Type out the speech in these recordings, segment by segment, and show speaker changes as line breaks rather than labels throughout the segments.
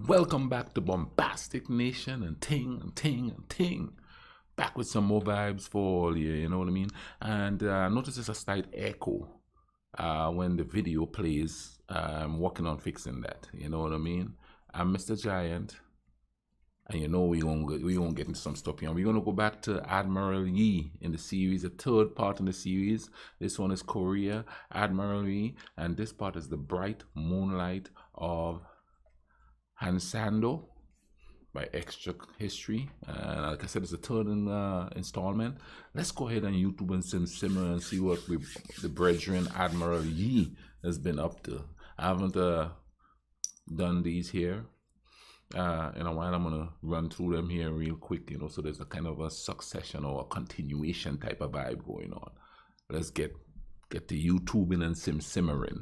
Welcome back to Bombastic Nation and ting and ting and ting. Back with some more vibes for all you know what I mean? And notice there's a slight echo when the video plays. I'm working on fixing that, you know what I mean? I'm Mr. Giant, and you know we gonna get into some stuff here. We're gonna go back to Admiral Yi in the series, the third part in the series. This one is Korea, Admiral Yi, and this part is the bright moonlight of Hansando by Extra History. Like I said, it's the third installment. Let's go ahead and YouTube and simmer and see what the brethren Admiral Yi has been up to. I haven't done these here in a while. I'm gonna run through them here real quick, you know, so there's a kind of a succession or a continuation type of vibe going on. Let's get to YouTubing and simmering.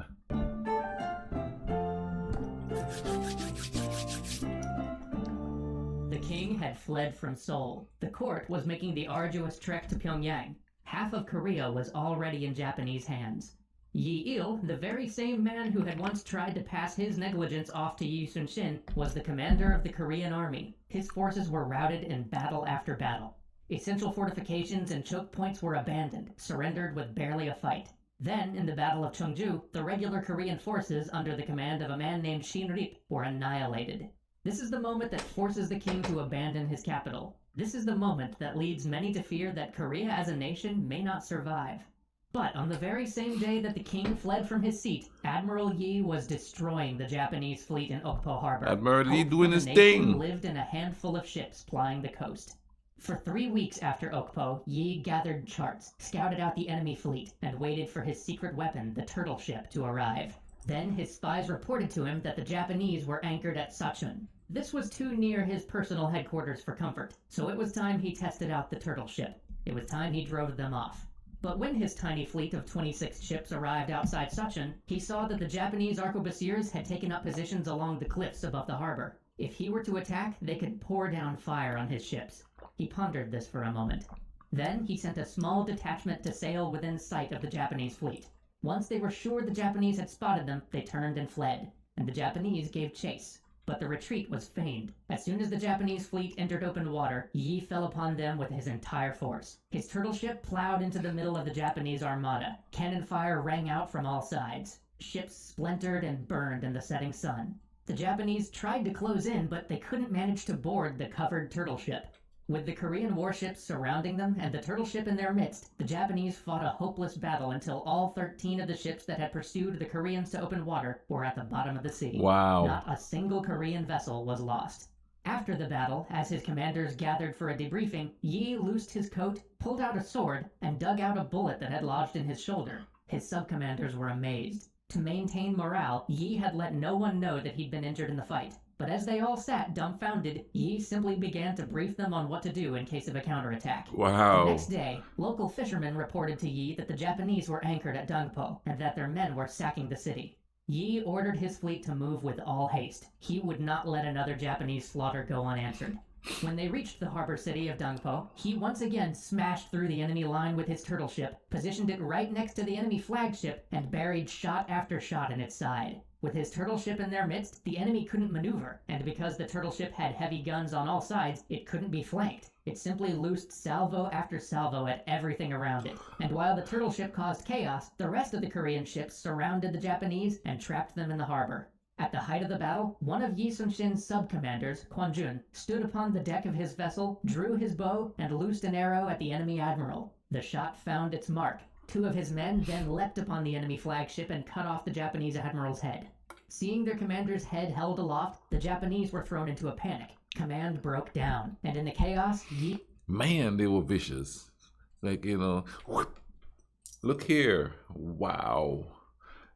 The king had fled from Seoul. The court was making the arduous trek to Pyongyang. Half of Korea was already in Japanese hands. Yi Il, the very same man who had once tried to pass his negligence off to Yi Sun-shin, was the commander of the Korean army. His forces were routed in battle after battle. Essential fortifications and choke points were abandoned, surrendered with barely a fight. Then, in the Battle of Cheongju, the regular Korean forces under the command of a man named Shin Rip were annihilated. This is the moment that forces the king to abandon his capital. This is the moment that leads many to fear that Korea as a nation may not survive. But on the very same day that the king fled from his seat, Admiral Yi was destroying the Japanese fleet in Okpo Harbor.
Admiral Yi doing his
thing.
thing.
Lived in a handful of ships plying the coast. For 3 weeks after Okpo, Yi gathered charts, scouted out the enemy fleet, and waited for his secret weapon, the turtle ship, to arrive. Then his spies reported to him that the Japanese were anchored at Sachun. This was too near his personal headquarters for comfort, so it was time he tested out the turtle ship. It was time he drove them off. But when his tiny fleet of 26 ships arrived outside Sachun, he saw that the Japanese arquebusiers had taken up positions along the cliffs above the harbor. If he were to attack, they could pour down fire on his ships. He pondered this for a moment. Then he sent a small detachment to sail within sight of the Japanese fleet. Once they were sure the Japanese had spotted them, they turned and fled, and the Japanese gave chase. But the retreat was feigned. As soon as the Japanese fleet entered open water, Yi fell upon them with his entire force. His turtle ship plowed into the middle of the Japanese armada. Cannon fire rang out from all sides. Ships splintered and burned in the setting sun. The Japanese tried to close in, but they couldn't manage to board the covered turtle ship. With the Korean warships surrounding them and the turtle ship in their midst, the Japanese fought a hopeless battle until all 13 of the ships that had pursued the Koreans to open water were at the bottom of the sea.
Wow.
Not a single Korean vessel was lost. After the battle, as his commanders gathered for a debriefing, Yi loosed his coat, pulled out a sword, and dug out a bullet that had lodged in his shoulder. His sub-commanders were amazed. To maintain morale, Yi had let no one know that he'd been injured in the fight. But as they all sat dumbfounded, Yi simply began to brief them on what to do in case of a counterattack.
Wow.
The next day, local fishermen reported to Yi that the Japanese were anchored at Dongpo and that their men were sacking the city. Yi ordered his fleet to move with all haste. He would not let another Japanese slaughter go unanswered. When they reached the harbor city of Dongpo, he once again smashed through the enemy line with his turtle ship, positioned it right next to the enemy flagship, and buried shot after shot in its side. With his turtle ship in their midst, the enemy couldn't maneuver, and because the turtle ship had heavy guns on all sides, it couldn't be flanked. It simply loosed salvo after salvo at everything around it. And while the turtle ship caused chaos, the rest of the Korean ships surrounded the Japanese and trapped them in the harbor. At the height of the battle, one of Yi Sun-shin's sub-commanders, Kwon-jun, stood upon the deck of his vessel, drew his bow, and loosed an arrow at the enemy admiral. The shot found its mark. 2 of his men then leapt upon the enemy flagship and cut off the Japanese admiral's head. Seeing their commander's head held aloft, the Japanese were thrown into a panic. Command broke down, and in the chaos, Yi...
Man, they were vicious. Like, you know, look here. Wow.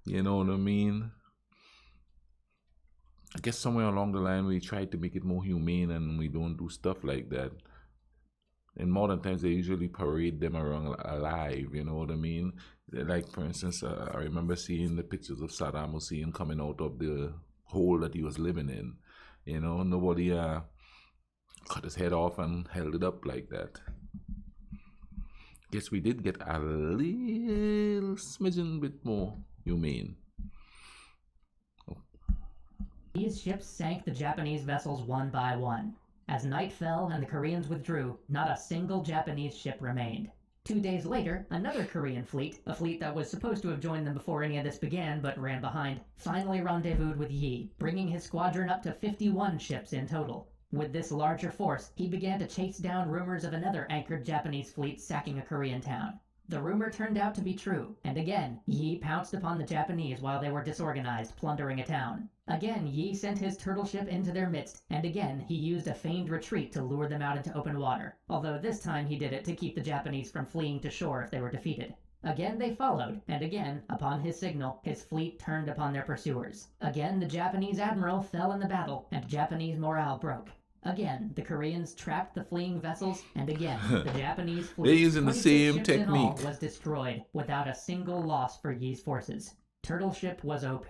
You know what I mean? I guess somewhere along the line we tried to make it more humane and we don't do stuff like that. In modern times, they usually parade them around alive, you know what I mean? Like, for instance, I remember seeing the pictures of Saddam Hussein coming out of the hole that he was living in. You know, nobody cut his head off and held it up like that. Guess we did get a little smidgen bit more humane.
Yi's ships sank the Japanese vessels one by one. As night fell and the Koreans withdrew, not a single Japanese ship remained. 2 days later, another Korean fleet, a fleet that was supposed to have joined them before any of this began but ran behind, finally rendezvoused with Yi, bringing his squadron up to 51 ships in total. With this larger force, he began to chase down rumors of another anchored Japanese fleet sacking a Korean town. The rumor turned out to be true, and again, Yi pounced upon the Japanese while they were disorganized, plundering a town. Again, Yi sent his turtle ship into their midst, and again, he used a feigned retreat to lure them out into open water, although this time he did it to keep the Japanese from fleeing to shore if they were defeated. Again they followed, and again, upon his signal, his fleet turned upon their pursuers. Again the Japanese admiral fell in the battle, and Japanese morale broke. Again, the Koreans trapped the fleeing vessels, and again, the Japanese fleet,
They're using the
26
same
ships in all,
technique.
was destroyed, without a single loss for Yi's forces. Turtle ship was OP.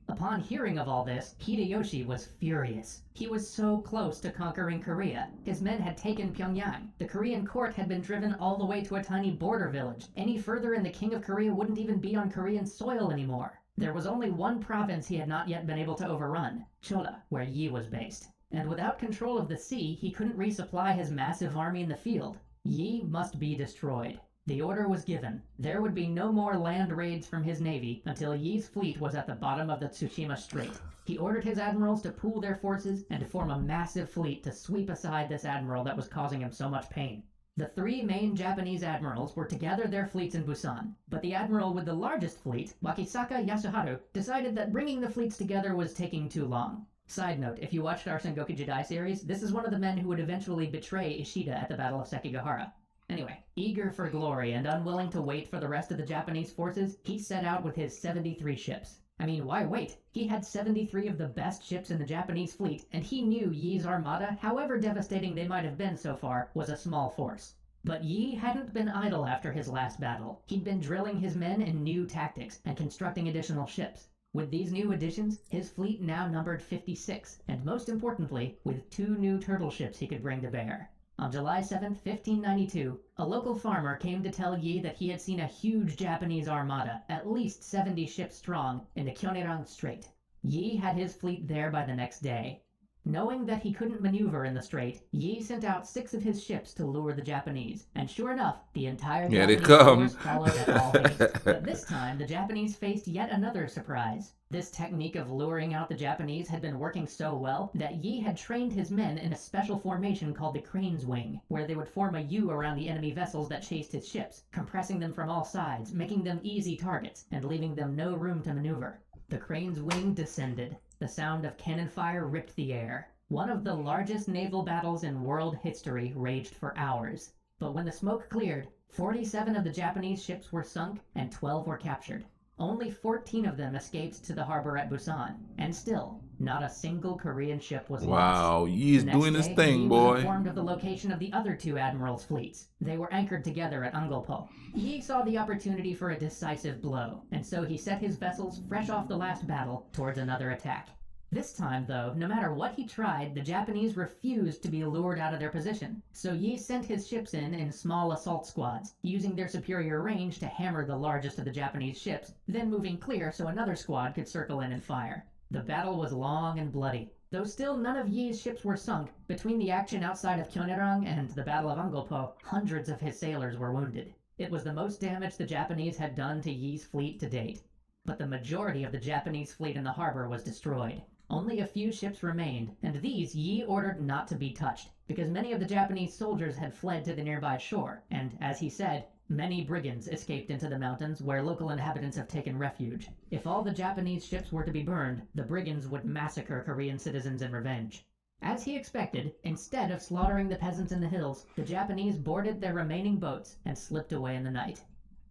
Upon hearing of all this, Hideyoshi was furious. He was so close to conquering Korea. His men had taken Pyongyang. The Korean court had been driven all the way to a tiny border village. Any further and the King of Korea wouldn't even be on Korean soil anymore. There was only one province he had not yet been able to overrun, Chola, where Yi was based. And without control of the sea, he couldn't resupply his massive army in the field. Yi must be destroyed. The order was given. There would be no more land raids from his navy until Yi's fleet was at the bottom of the Tsushima Strait. He ordered his admirals to pool their forces and to form a massive fleet to sweep aside this admiral that was causing him so much pain. The three main Japanese admirals were to gather their fleets in Busan, but the admiral with the largest fleet, Wakisaka Yasuharu, decided that bringing the fleets together was taking too long. Side note, if you watched our Sengoku Jidai series, this is one of the men who would eventually betray Ishida at the Battle of Sekigahara. Anyway, eager for glory and unwilling to wait for the rest of the Japanese forces, he set out with his 73 ships. I mean, why wait? He had 73 of the best ships in the Japanese fleet, and he knew Yi's armada, however devastating they might have been so far, was a small force. But Yi hadn't been idle after his last battle. He'd been drilling his men in new tactics and constructing additional ships. With these new additions, his fleet now numbered 56, and most importantly, with 2 new turtle ships he could bring to bear. On July 7, 1592, a local farmer came to tell Yi that he had seen a huge Japanese armada, at least 70 ships strong, in the Kyonerang Strait. Yi had his fleet there by the next day. Knowing that he couldn't maneuver in the strait, Yi sent out 6 of his ships to lure the Japanese, and sure enough, the entire Japanese force followed at all haste. But this time, the Japanese faced yet another surprise. This technique of luring out the Japanese had been working so well that Yi had trained his men in a special formation called the Crane's Wing, where they would form a U around the enemy vessels that chased his ships, compressing them from all sides, making them easy targets, and leaving them no room to maneuver. The Crane's Wing descended. The sound of cannon fire ripped the air. One of the largest naval battles in world history raged for hours. But when the smoke cleared, 47 of the Japanese ships were sunk and 12 were captured. Only 14 of them escaped to the harbor at Busan, and still, not a single Korean ship was lost.
Wow, Yi is doing his thing,
Yi
boy.
was informed of the location of the other 2 admirals' fleets. They were anchored together at Ungolpo. Yi saw the opportunity for a decisive blow, and so he set his vessels fresh off the last battle towards another attack. This time, though, no matter what he tried, the Japanese refused to be lured out of their position. So Yi sent his ships in small assault squads, using their superior range to hammer the largest of the Japanese ships, then moving clear so another squad could circle in and fire. The battle was long and bloody. Though still none of Yi's ships were sunk, between the action outside of Kyonerang and the Battle of Ungolpo, hundreds of his sailors were wounded. It was the most damage the Japanese had done to Yi's fleet to date. But the majority of the Japanese fleet in the harbor was destroyed. Only a few ships remained, and these Yi ordered not to be touched, because many of the Japanese soldiers had fled to the nearby shore, and, as he said, many brigands escaped into the mountains where local inhabitants have taken refuge. If all the Japanese ships were to be burned, the brigands would massacre Korean citizens in revenge. As he expected, instead of slaughtering the peasants in the hills, the Japanese boarded their remaining boats and slipped away in the night.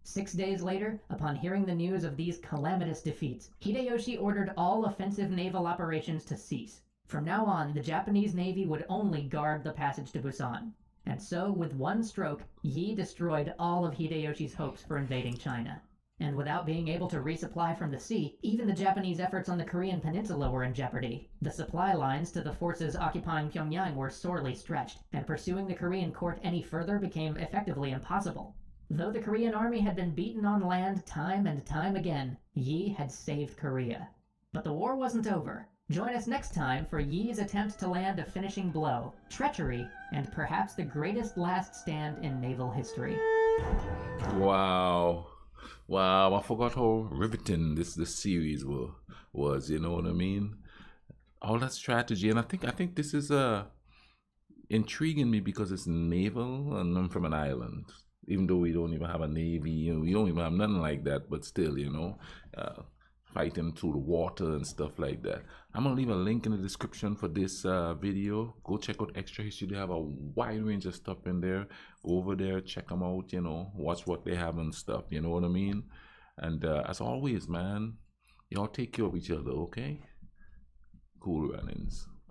6 days later, upon hearing the news of these calamitous defeats, Hideyoshi ordered all offensive naval operations to cease. From now on, the Japanese Navy would only guard the passage to Busan. And so, with one stroke, Yi destroyed all of Hideyoshi's hopes for invading China. And without being able to resupply from the sea, even the Japanese efforts on the Korean peninsula were in jeopardy. The supply lines to the forces occupying Pyongyang were sorely stretched, and pursuing the Korean court any further became effectively impossible. Though the Korean army had been beaten on land time and time again, Yi had saved Korea. But the war wasn't over. Join us next time for Yi's attempt to land a finishing blow, treachery, and perhaps the greatest last stand in naval history.
Wow. Wow, I forgot how riveting this series was, you know what I mean? All that strategy, and I think this is intriguing me because it's naval and I'm from an island. Even though we don't even have a navy, you know, we don't even have nothing like that, but still, you know, fighting through the water and stuff like that. I'm gonna leave a link in the description for this video. Go check out Extra History. They have a wide range of stuff in there. Go over there, check them out, you know, watch what they have and stuff, you know what I mean? And as always, man, y'all take care of each other, okay? Cool runnings.